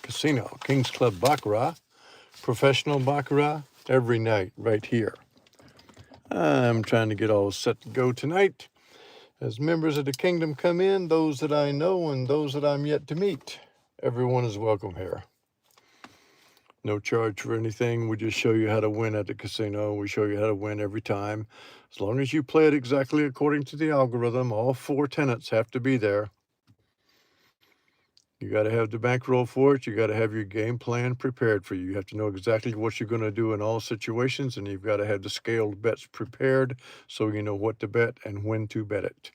casino, Kings Club Baccarat, professional Baccarat, every night right here. I'm trying to get all set to go tonight. As members of the kingdom come in, those that I know and those that I'm yet to meet, everyone is welcome here. No charge for anything. We just show you how to win at the casino. We show you how to win every time. As long as you play it exactly according to the algorithm, all 4 tenants have to be there. You got to have the bankroll for it. You got to have your game plan prepared for you. You have to know exactly what you're going to do in all situations, and you've got to have the scaled bets prepared so you know what to bet and when to bet it.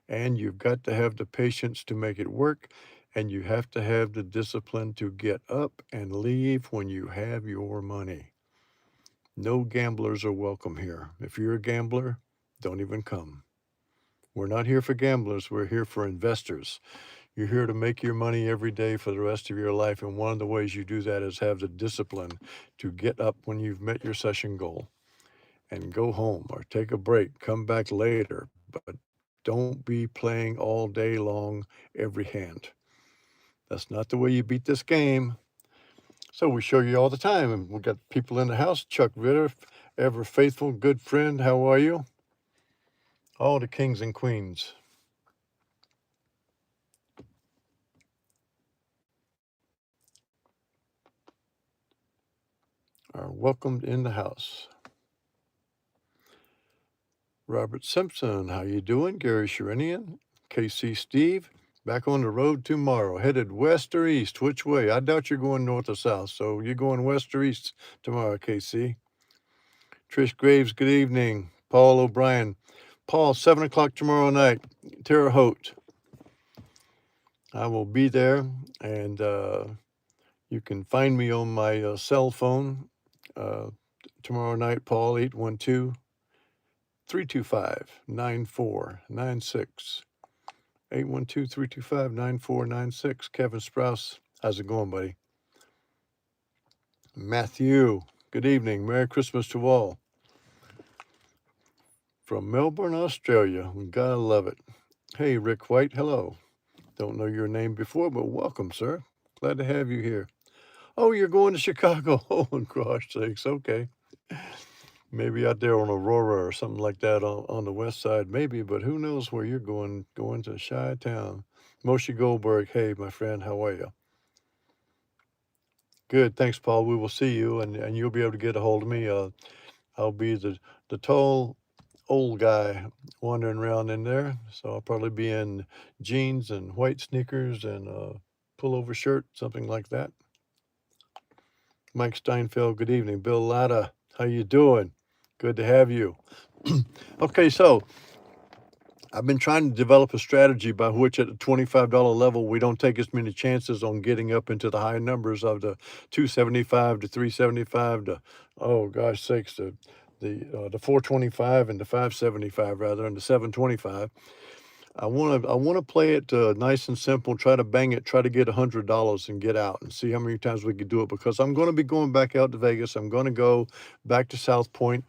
And you've got to have the patience to make it work, and you have to have the discipline to get up and leave when you have your money. No gamblers are welcome here. If you're a gambler, don't even come. We're not here for gamblers. We're here for investors. You're here to make your money every day for the rest of your life, and one of the ways you do that is have the discipline to get up when you've met your session goal and go home or take a break, come back later, but don't be playing all day long every hand. That's not the way you beat this game. So we show you all the time, and we've got people in the house. Chuck Ritter, ever faithful, good friend, how are you? All the kings and queens. Are welcomed in the house. Robert Simpson, how you doing? Gary Sherinian, KC Steve, back on the road tomorrow, headed west or east. Which way? I doubt you're going north or south, so you're going west or east tomorrow, KC. Trish Graves, good evening. Paul O'Brien. Paul, 7 o'clock tomorrow night, Terre Haute. I will be there, and you can find me on my cell phone tomorrow night, Paul, 812 325 9496. 812 325 9496. Kevin Sprouse, how's it going, buddy? Matthew, good evening. Merry Christmas to all. From Melbourne, Australia. Gotta love it. Hey, Rick White, hello. Don't know your name before, but welcome, sir. Glad to have you here. Oh, you're going to Chicago. Oh, gosh sakes. Okay. Maybe out there on Aurora or something like that on the west side, maybe, but who knows where you're going to Chi-Town. Moshe Goldberg, hey, my friend, how are you? Good, thanks, Paul. We will see you, and you'll be able to get a hold of me. I'll be the tall old guy wandering around in there, so I'll probably be in jeans and white sneakers and a pullover shirt, something like that. Mike Steinfeld, good evening. Bill Latta, how you doing? Good to have you. Okay, so I've been trying to develop a strategy by which at the $25 level, we don't take as many chances on getting up into the high numbers of the 275 to 375 to, oh gosh sakes, the 425 and the 575 rather, and the 725. I want to play it nice and simple, try to bang it, try to get $100 and get out and see how many times we could do it, because I'm going to be going back out to Vegas. I'm going to go back to South Point.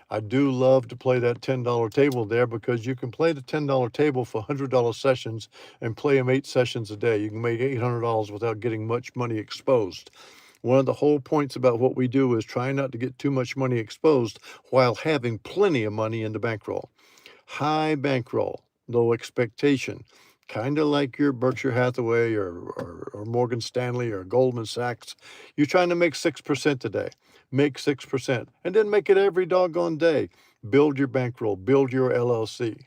I do love to play that $10 table there, because you can play the $10 table for $100 sessions and play them 8 sessions a day. You can make $800 without getting much money exposed. One of the whole points about what we do is try not to get too much money exposed while having plenty of money in the bankroll. High bankroll, low expectation. Kind of like your Berkshire Hathaway or Morgan Stanley or Goldman Sachs. You're trying to make 6% today. Make 6%, and then make it every doggone day. Build your bankroll, build your LLC.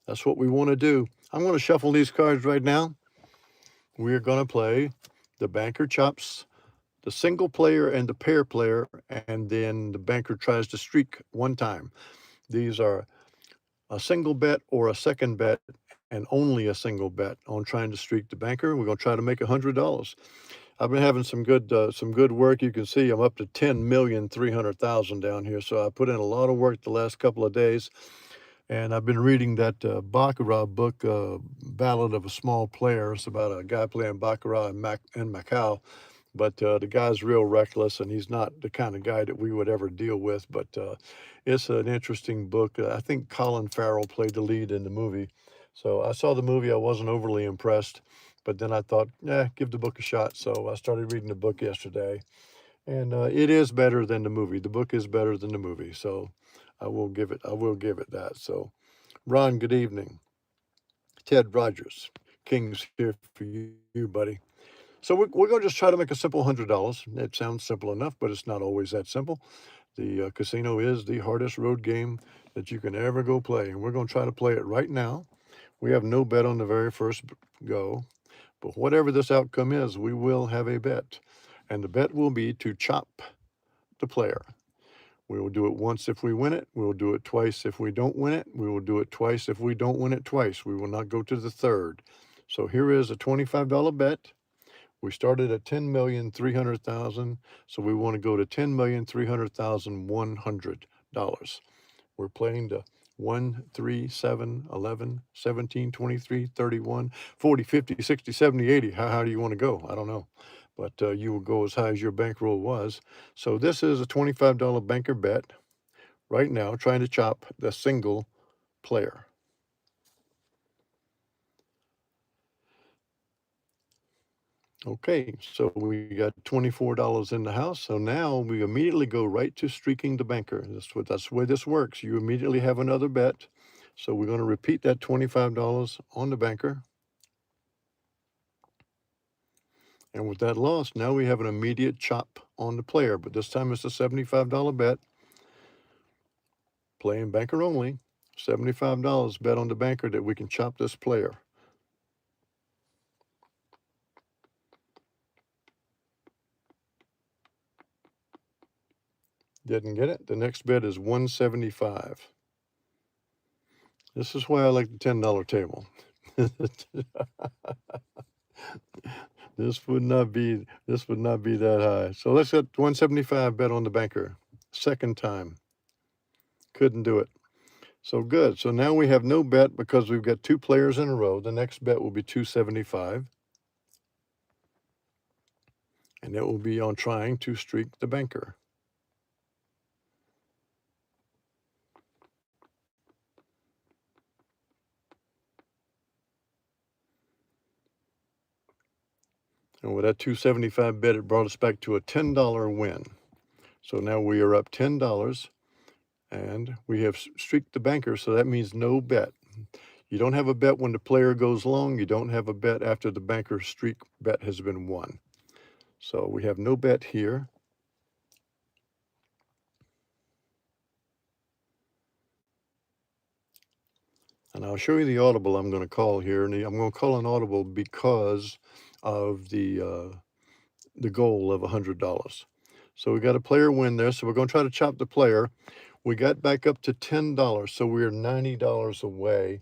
That's what we want to do. I'm going to shuffle these cards right now. We're going to play the banker chops, the single player and the pair player, and then the banker tries to streak one time. These are a single bet or a second bet, and only a single bet on trying to streak the banker. We're going to try to make $100. I've been having some good work. You can see I'm up to 10,300,000 down here. So I put in a lot of work the last couple of days, and I've been reading that Baccarat book, Ballad of a Small Player. It's about a guy playing Baccarat in Macau. But the guy's real reckless, and he's not the kind of guy that we would ever deal with. But it's an interesting book. I think Colin Farrell played the lead in the movie. So I saw the movie. I wasn't overly impressed, but then I thought, give the book a shot. So I started reading the book yesterday, and it is better than the movie. The book is better than the movie, so I will give it that. So, Ron, good evening. Ted Rogers, King's here for you, buddy. So we're going to just try to make a simple $100. It sounds simple enough, but it's not always that simple. The casino is the hardest road game that you can ever go play, and we're going to try to play it right now. We have no bet on the very first go, but whatever this outcome is, we will have a bet, and the bet will be to chop the player. We will do it once if we win it. We will do it twice if we don't win it. We will do it twice if we don't win it twice. We will not go to the third. So here is a $25 bet. We started at 10,300,000, so we want to go to 10,300,100. We're playing to 1, 3, 7, 11, 17, 23, 31, 40, 50, 60, 70, 80. How do you want to go? I don't know. But you will go as high as your bankroll was. So this is a $25 banker bet right now, trying to chop the single player. Okay, so we got $24 in the house. So now we immediately go right to streaking the banker. That's the way this works. You immediately have another bet. So we're going to repeat that $25 on the banker. And with that loss, now we have an immediate chop on the player, but this time it's a $75 bet. Playing banker only. $75 bet on the banker that we can chop this player. Didn't get it. The next bet is 175. This is why I like the $10 table. This would not be that high. So let's get 175 bet on the banker. Second time. Couldn't do it. So good. So now we have no bet because we've got two players in a row. The next bet will be 275. And it will be on trying to streak the banker. And with that 275 bet, it brought us back to a $10 win. So now we are up $10, and we have streaked the banker, so that means no bet. You don't have a bet when the player goes long. You don't have a bet after the banker streak bet has been won. So we have no bet here. And I'll show you the audible I'm going to call here. And I'm going to call an audible because of the goal of $100. So we got a player win there. So we're going to try to chop the player. We got back up to $10. So we're $90 away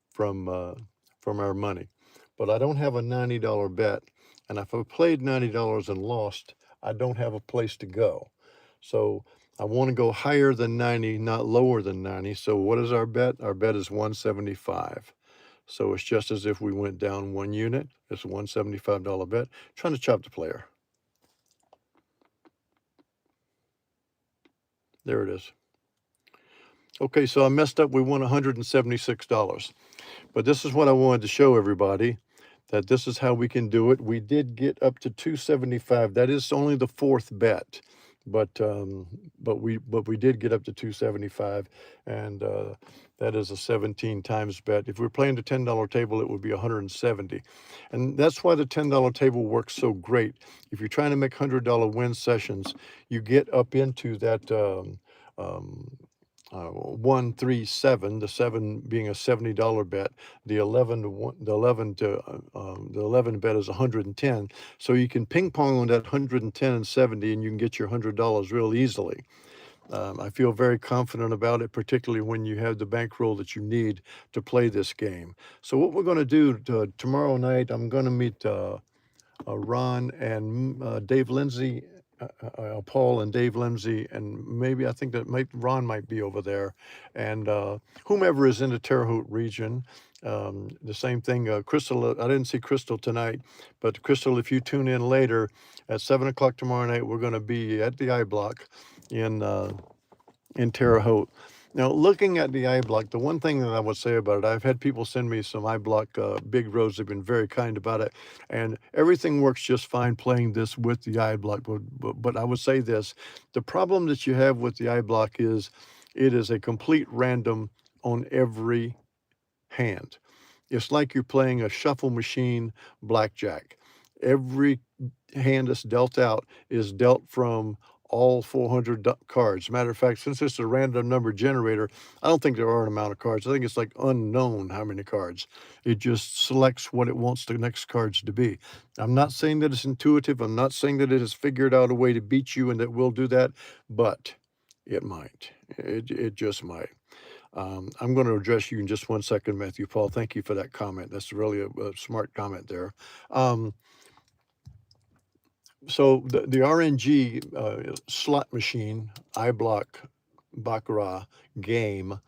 from our money. But I don't have a $90 bet. And if I played $90 and lost, I don't have a place to go. So I want to go higher than 90, not lower than 90. So what is our bet? Our bet is 175. So it's just as if we went down one unit. It's a $175 bet. Trying to chop the player. There it is. Okay, so I messed up. We won $176. But this is what I wanted to show everybody, that this is how we can do it. We did get up to 275. That is only the fourth bet. But we did get up to 275, and that is a 17 times bet. If we're playing the $10 table, it would be 170, and that's why the $10 table works so great. If you're trying to make $100 win sessions, you get up into that 1, 3, 7. The 7 being a $70 bet. The 11 bet is 110. So you can ping pong on that 110 and 70, and you can get your $100 real easily. I feel very confident about it, particularly when you have the bankroll that you need to play this game. So what we're going to do tomorrow night, I'm going to meet Ron and Dave Lindsay, Paul and Dave Lindsay, and maybe I think that Ron might be over there, and whomever is in the Terre Haute region. The same thing, Crystal, I didn't see Crystal tonight, but Crystal, if you tune in later at 7 o'clock tomorrow night, we're going to be at the Eyeblock in Terre Haute. Now, looking at the Eyeblock, the one thing that I would say about it, I've had people send me some Eyeblock big rows. They've been very kind about it, and everything works just fine playing this with the Eyeblock. But I would say this: the problem that you have with the Eyeblock is it is a complete random on every hand. It's like you're playing a shuffle machine blackjack. Every hand that's dealt out is dealt from all 400 cards. Matter of fact, since it's a random number generator, I don't think there are an amount of cards. I think it's like unknown how many cards. It just selects what it wants the next cards to be. I'm not saying that it's intuitive. I'm not saying that it has figured out a way to beat you and that we'll do that, but it might. It just might. I'm going to address you in just one second, Matthew Paul. Thank you for that comment. That's really a smart comment there. So the RNG slot machine, Eyeblock Baccarat game,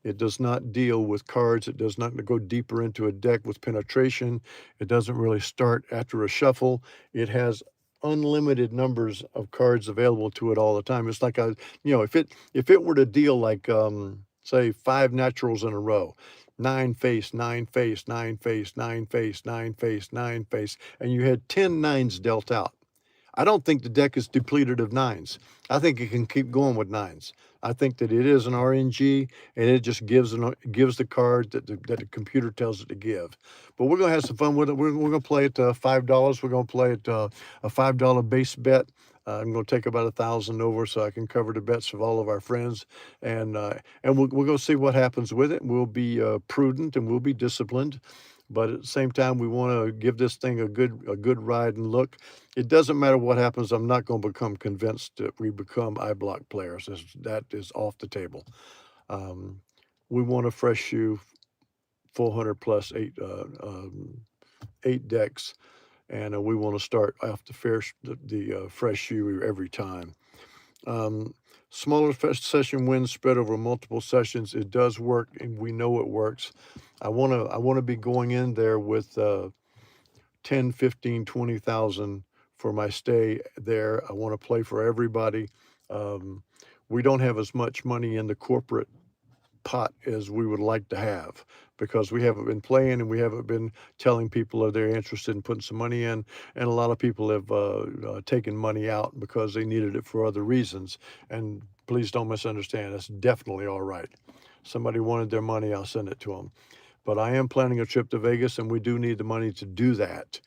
it does not deal with cards. It does not go deeper into a deck with penetration. It doesn't really start after a shuffle. It has unlimited numbers of cards available to it all the time. It's like if it were to deal like say 5 naturals in a row, 9 face, 9 face, 9 face, 9 face, 9 face, 9 face, and you had 10 nines dealt out. I don't think the deck is depleted of nines. I think it can keep going with nines. I think that it is an RNG, and it just gives the card that the computer tells it to give. But we're gonna have some fun with it. We're gonna play it $5. We're gonna play it a $5 base bet. I'm gonna take about 1,000 over so I can cover the bets of all of our friends, and we'll go see what happens with it. We'll be prudent and we'll be disciplined. But at the same time, we want to give this thing a good ride and look. It doesn't matter what happens. I'm not going to become convinced that we become Eyeblock players. That is off the table. We want a fresh shoe, 400 plus 8 decks, and we want to start off the fresh shoe every time. Smaller session wins spread over multiple sessions. It does work, and we know it works. I want to be going in there with 10, 15, 20,000 for my stay there. I want to play for everybody. We don't have as much money in the corporate pot as we would like to have because we haven't been playing and we haven't been telling people that they're interested in putting some money in, and a lot of people have taken money out because they needed it for other reasons. And please don't misunderstand, that's definitely all right. Somebody wanted their money, I'll send it to them. But I am planning a trip to Vegas, and we do need the money to do that.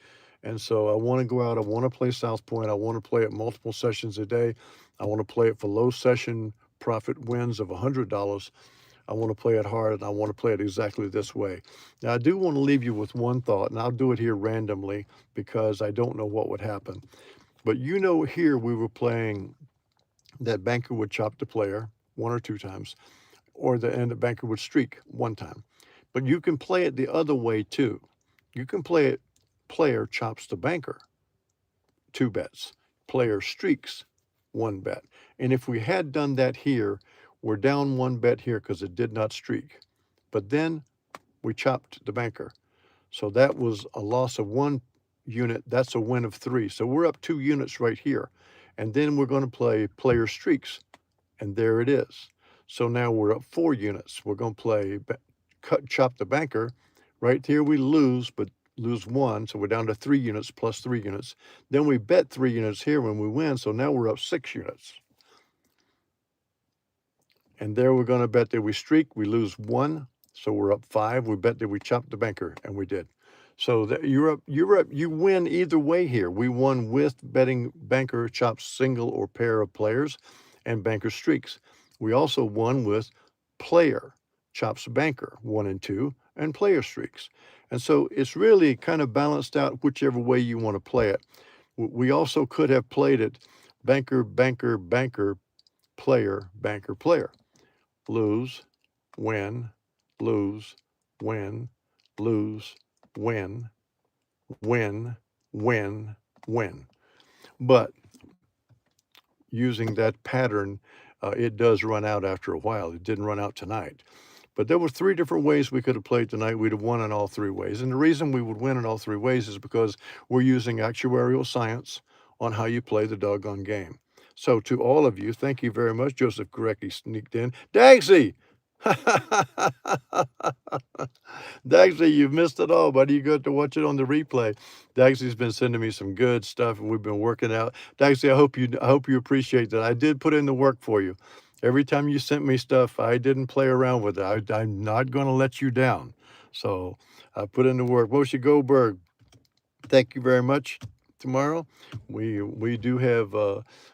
And so I want to go out. I want to play South Point. I want to play it multiple sessions a day. I want to play it for low session profit wins of $100. I want to play it hard, and I want to play it exactly this way. Now, I do want to leave you with one thought, and I'll do it here randomly because I don't know what would happen. But here we were playing that banker would chop the player 1 or 2 times, or the banker would streak 1 time. But you can play it the other way too. You can play it player chops the banker, 2 bets. Player streaks, 1 bet. And if we had done that here, we're down 1 bet here because it did not streak. But then we chopped the banker. So that was a loss of 1 unit. That's a win of 3. So we're up 2 units right here. And then we're going to play player streaks. And there it is. So now we're up 4 units. We're going to play chop the banker. Right here we lose, but lose 1. So we're down to 3 units plus 3 units. Then we bet 3 units here when we win. So now we're up 6 units. And there we're going to bet that we streak, we lose 1, so we're up 5. We bet that we chopped the banker, and we did. So you're up. You win either way here. We won with betting banker chops single or pair of players, and banker streaks. We also won with player chops banker 1 and 2, and player streaks. And so it's really kind of balanced out whichever way you want to play it. We also could have played it banker, banker, banker, player, banker, player. Lose, win, lose, win, lose, win, win, win, win. But using that pattern, it does run out after a while. It didn't run out tonight. But there were 3 different ways we could have played tonight. We'd have won in all 3 ways. And the reason we would win in all 3 ways is because we're using actuarial science on how you play the doggone game. So to all of you, thank you very much. Joseph Gorecki sneaked in. Dagsy! Dagsy, you've missed it all, buddy. You got to watch it on the replay. Dagsy's been sending me some good stuff, and we've been working out. Dagsy, I hope you appreciate that. I did put in the work for you. Every time you sent me stuff, I didn't play around with it. I'm not going to let you down. So I put in the work. Moshe Goldberg, thank you very much. Tomorrow, we do have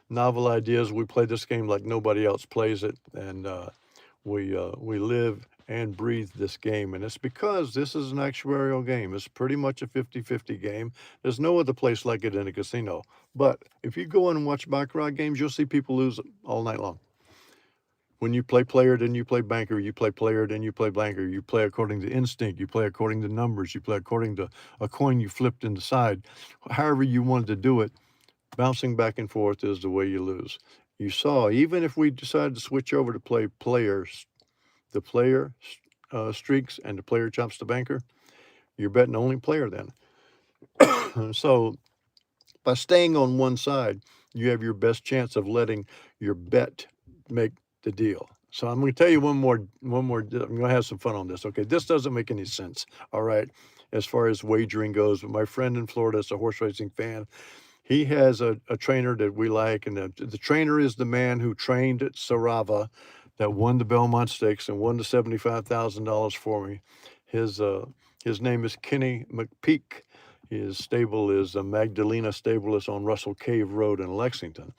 novel ideas. We play this game like nobody else plays it, and we live and breathe this game, and it's because this is an actuarial game. It's pretty much a 50-50 game. There's no other place like it in a casino. But if you go in and watch Baccarat games, you'll see people lose all night long. When you play player, then you play banker, you play player, then you play banker, you play according to instinct, you play according to numbers, you play according to a coin you flipped in the side. However you wanted to do it, bouncing back and forth is the way you lose. You saw, even if we decided to switch over to play players, the player streaks and the player chops the banker, you're betting only player then. So by staying on one side, you have your best chance of letting your bet make the deal. So I'm going to tell you one more. I'm going to have some fun on this. Okay, this doesn't make any sense. All right, as far as wagering goes, but my friend in Florida is a horse racing fan. He has a trainer that we like, and the trainer is the man who trained at Sarava, that won the Belmont Stakes and won the $75,000 for me. His name is Kenny McPeak. His stable is Magdalena Stable. It's on Russell Cave Road in Lexington.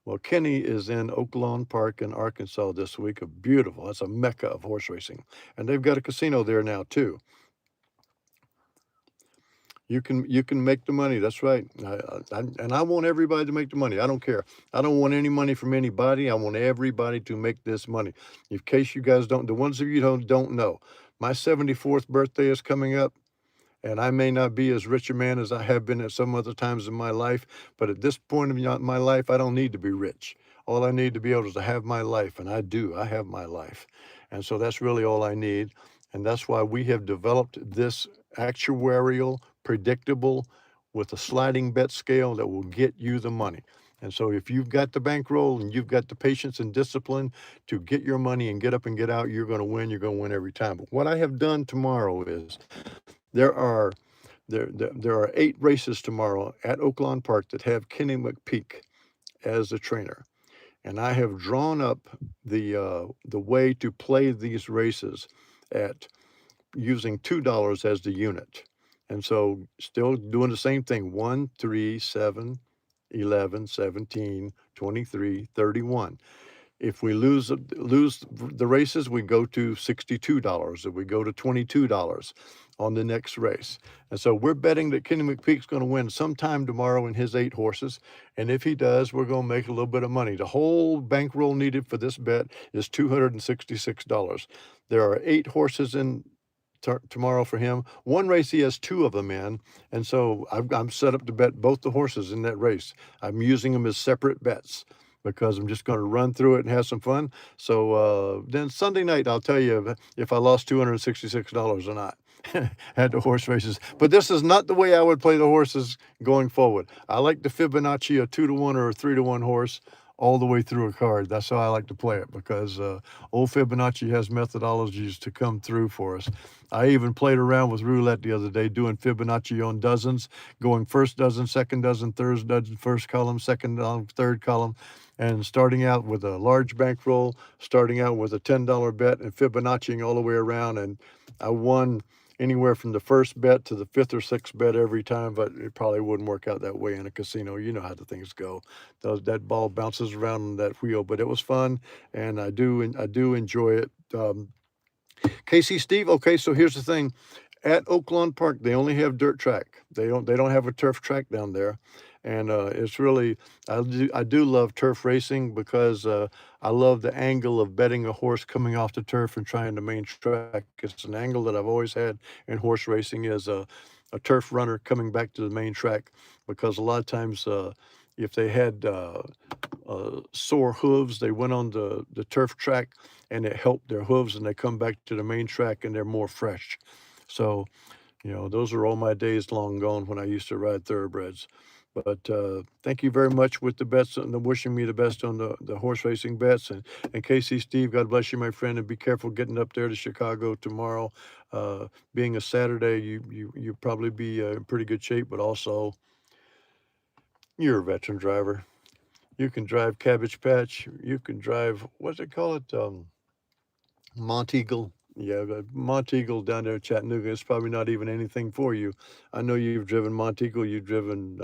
Well, Kenny is in Oak Lawn Park in Arkansas this week. That's a mecca of horse racing. And they've got a casino there now, too. You can make the money. That's right. And I want everybody to make the money. I don't care. I don't want any money from anybody. I want everybody to make this money. In case you guys don't, the ones of you don't know, my 74th birthday is coming up. And I may not be as rich a man as I have been at some other times in my life, but at this point of my life, I don't need to be rich. All I need to be able is to have my life, and I do. I have my life. And so that's really all I need. And that's why we have developed this actuarial, predictable, with a sliding bet scale that will get you the money. And so if you've got the bankroll and you've got the patience and discipline to get your money and get up and get out, you're going to win. You're going to win every time. But what I have done tomorrow is there are 8 races tomorrow at Oak Lawn Park that have Kenny McPeak as a trainer, and I have drawn up the way to play these races at using $2 as the unit, and so still doing the same thing: 1, 3, 7, 11, 17, 23, 31. If we lose the races, we go to $62. If we go to $22 on the next race. And so we're betting that Kenny McPeak's going to win sometime tomorrow in his 8 horses. And if he does, we're going to make a little bit of money. The whole bankroll needed for this bet is $266. There are 8 horses in tomorrow for him. One race he has 2 of them in, and so I'm set up to bet both the horses in that race. I'm using them as separate bets because I'm just going to run through it and have some fun. So then Sunday night, I'll tell you if I lost $266 or not at the horse races. But this is not the way I would play the horses going forward. I like the Fibonacci, a 2-to-1 or a 3-to-1 horse, all the way through a card. That's how I like to play it, because old Fibonacci has methodologies to come through for us. I even played around with roulette the other day, doing Fibonacci on dozens, going first dozen, second dozen, third dozen, first column, second column, third column, and starting out with a large bankroll, starting out with a $10 bet, and Fibonacciing all the way around. And I won anywhere from the first bet to the 5th or 6th bet every time, but it probably wouldn't work out that way in a casino. You know how the things go. That ball bounces around on that wheel, but it was fun, and I do enjoy it. Casey, Steve, okay, so here's the thing. At Oak Lawn Park, they only have dirt track. They don't have a turf track down there. And it's really, I do love turf racing because I love the angle of betting a horse coming off the turf and trying the main track. It's an angle that I've always had in horse racing, is a turf runner coming back to the main track, because a lot of times if they had sore hooves, they went on the turf track and it helped their hooves, and they come back to the main track and they're more fresh. So, those are all my days long gone when I used to ride thoroughbreds. But thank you very much with the bets and the wishing me the best on the horse racing bets. And Casey, Steve, God bless you, my friend, and be careful getting up there to Chicago tomorrow. Being a Saturday, you probably be in pretty good shape, but also you're a veteran driver. You can drive Cabbage Patch. You can drive, what's it call it? Monteagle. Yeah, but Monteagle down there in Chattanooga is probably not even anything for you. I know you've driven Monteagle, you've driven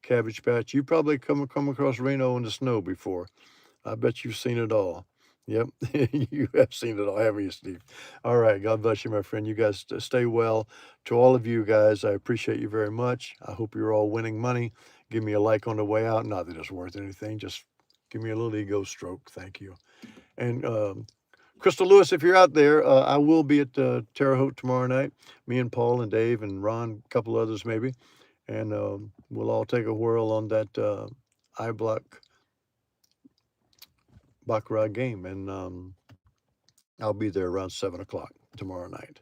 Cabbage Patch. You probably come across Reno in the snow before. I bet you've seen it all. Yep, you have seen it all, haven't you, Steve? All right, God bless you, my friend. You guys stay well. To all of you guys, I appreciate you very much. I hope you're all winning money. Give me a like on the way out. Not that it's worth anything. Just give me a little ego stroke. Thank you. And Crystal Lewis, if you're out there, I will be at Terre Haute tomorrow night. Me and Paul and Dave and Ron, a couple others maybe, and we'll all take a whirl on that Eyeblock Baccarat game, and I'll be there around 7 o'clock tomorrow night.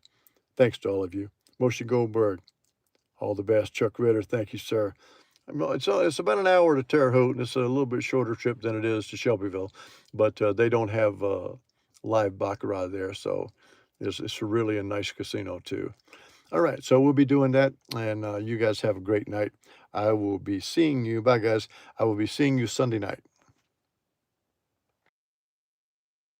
Thanks to all of you. Moshe Goldberg, all the best. Chuck Ritter, thank you, sir. It's about an hour to Terre Haute, and it's a little bit shorter trip than it is to Shelbyville, but they don't have live baccarat there, so it's really a nice casino too. All right, so we'll be doing that, and you guys have a great night. I will be seeing you. Bye, guys. I will be seeing you Sunday night.